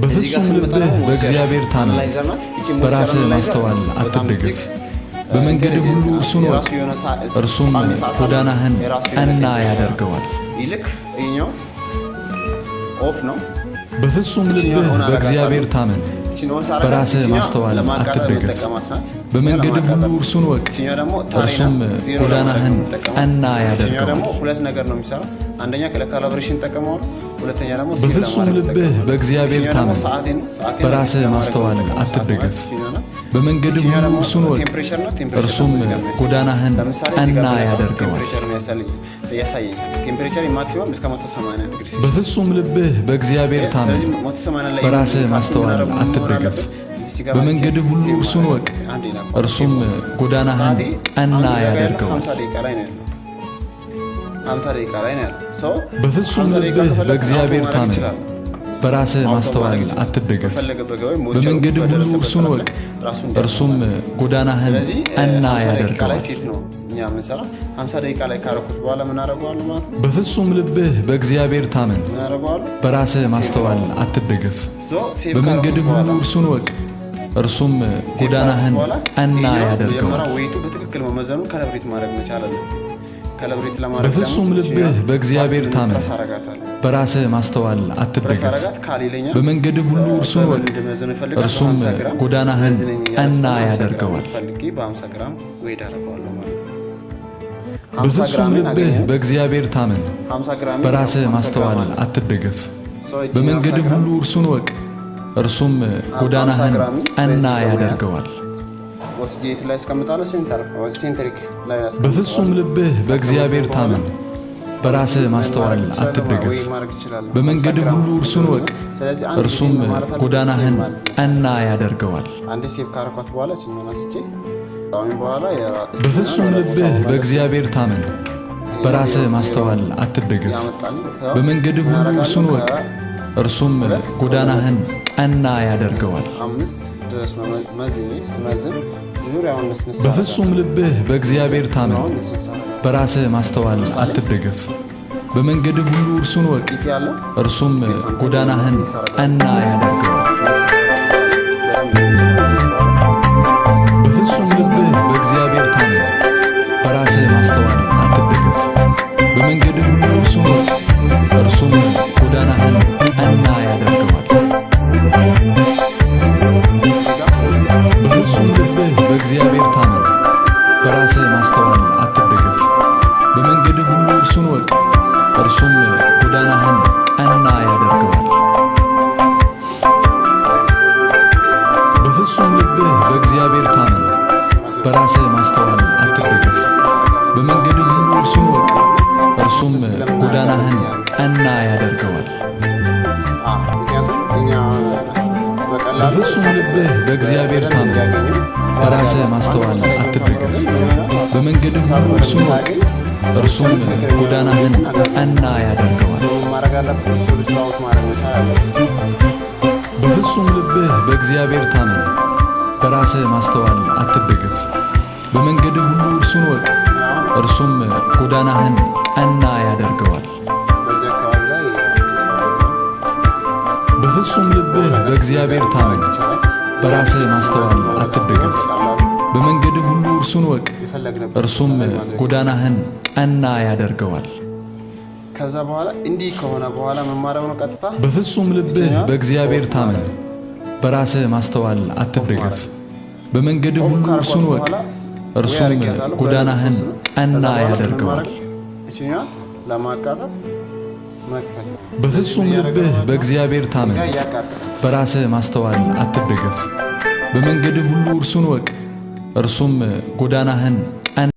በፍጹም ልብህ በእግዚአብሔር ታመን፣ በራስህ ማስተዋል አትደገፍ። በመንገድህ ሁሉ እርሱን ወቅ፣ እርሱም ጎዳናህን ቀና ያደርገዋል። ይልክ እኛው ኦፍ ነው። በፍጹም ልብህ በእግዚአብሔር ታመን፣ በራስህ ማስተዋል አትደገፍ። በመንገድህ ሁሉ እርሱን ወቅ፣ እርሱም ጎዳናህን ቀና ያደርገዋል። ሁለት ነገር ነው የሚሰራው። አንደኛ ለካሊብሬሽን ተጠቀመው፣ ሁለተኛ ደግሞ በፍጹም ልብህ በእግዚአብሔር ታመን፣ በራስህ ማስተዋል አትደገፍ። በመንገድህ ሁሉ እርሱን ወቅ፣ እርሱም ጎዳናህን ቀና ያደርገዋል። ቴምፕሬቸር ማክሲመም እስከ 180 ዲግሪ። በፍጹም ልብህ በእግዚአብሔር ታመን፣ በራስህ ማስተዋል አትደገፍ። በመንገድህ ሁሉ እርሱን ወቅ፣ እርሱም ጎዳናህን ቀና ያደርገዋል። 50 ደቂቃ ላይ ነው ያለው። በፍጹም ልብህ በእግዚአብሔር ታመን፣ በራስህ ማስተዋል አትደገፍ። በመንገድህ ሁሉ እርሱን ወቅ፣ እርሱም ጎዳናህን ቀና ያደርገዋል። እኛ ምንሰራ 50 ደቂቃ ላይ ካረኩት በኋላ ምን አደርገዋለሁ ማለት ነው። በፍጹም ልብህ በእግዚአብሔር ታመን፣ በራስህ ማስተዋል አትደገፍ። በመንገድህ ሁሉ እርሱን ወቅ፣ እርሱም ጎዳናህን ቀና ያደርገዋል። ወይቱ በትክክል መመዘኑ ካሊብሬት ማድረግ መቻል አለብን። ካሊብሬት ለማድረግ በፍጹም ልብህ በእግዚአብሔር ታመን፣ በራስህ ማስተዋል አትደገፍ። በመንገድህ ሁሉ እርሱን ወቅ፣ እርሱም ጎዳናህን ቀና ያደርገዋል። በ50 ግራም ዌይድ አደርገዋለሁ ማለት ነው። በፍጹም ልብህ በእግዚአብሔር ታመን፣ በራስህ ማስተዋል አትደገፍ። በመንገድህ ሁሉ እርሱን ወቅ፣ እርሱም ጎዳናህን ቀና ያደርገዋል። ወስጄት ላይ እስከምጣለው ሴንትሪክ ላይ በፍጹም ልብህ በእግዚአብሔር ታመን፣ በራስህ ማስተዋል አትደገፍ። በመንገድህ ሁሉ እርሱን ወቅ፣ እርሱም ጎዳናህን ቀና ያደርገዋል። አንዴ ሴቭ ካረኳት በኋላ በፍጹም ልብህ በእግዚአብሔር ታመን፣ በራስህ ማስተዋል አትደገፍ። በመንገድህ ሁሉ እርሱን ወቅ፣ እርሱም ጎዳናህን ቀና ያደርገዋል። በፍጹም ልብህ በእግዚአብሔር ታመን፣ በራስህ ማስተዋል አትደገፍ። በመንገድህ ሁሉ እርሱን ወቅ፣ እርሱም ጎዳናህን ቀና ያደርገዋል። በፍጹም ልብህ በእግዚአብሔር ታመን፣ በራስህ ማስተዋል አትደገፍ። በመንገድህ ሁሉ እርሱን ወቅ፣ እርሱም ጎዳናህን ቀና ያደርገዋል። በፍጹም ልብህ በእግዚአብሔር ታመን፣ በራስህ ማስተዋል አትደገፍ። በመንገድህ ሁሉ እርሱን ወቅ፣ እርሱም ጎዳናህን ቀና ያደርገዋል። በፍጹም ልብህ በእግዚአብሔር ታመን፣ በራስህ ማስተዋል አትደገፍ። በመንገድህ ሁሉ እርሱን ወቅ፣ እርሱም ጎዳናህን ቀና ያደርገዋል። በፍጹም ልብህ በእግዚአብሔር ታመን፣ በራስህ ማስተዋል አትደገፍ። በመንገድህ ሁሉ እርሱን ወቅ፣ እርሱም ጎዳናህን ቀና ያደርገዋል። በፍጹም ልብህ በእግዚአብሔር ታመን፣ በራስህ ማስተዋል አትደገፍ። በመንገድህ ሁሉ እርሱን ወቅ፣ እርሱም ጎዳናህን ቀና ያደርገዋል። በፍጹም ልብህ በእግዚአብሔር ታመን፣ በራስህ ማስተዋል አትደገፍ። በመንገድህ ሁሉ እርሱን ወቅ፣ እርሱም ጎዳናህን ቀና ያደርገዋል። ከዛ በኋላ እንዲህ ከሆነ በኋላ መማረው ነው ቀጥታ። በፍጹም ልብህ በእግዚአብሔር ታመን፣ በራስህ ማስተዋል አትደገፍ። በመንገድህ ሁሉ እርሱን ወቅ፣ እርሱም ጎዳናህን ቀና ያደርገዋል። ለማቃጠል መክፈል። በፍጹም ልብህ በእግዚአብሔር ታመን፣ በራስህ ማስተዋል አትደገፍ። በመንገድህ ሁሉ እርሱን ወቅ፣ እርሱም ጎዳናህን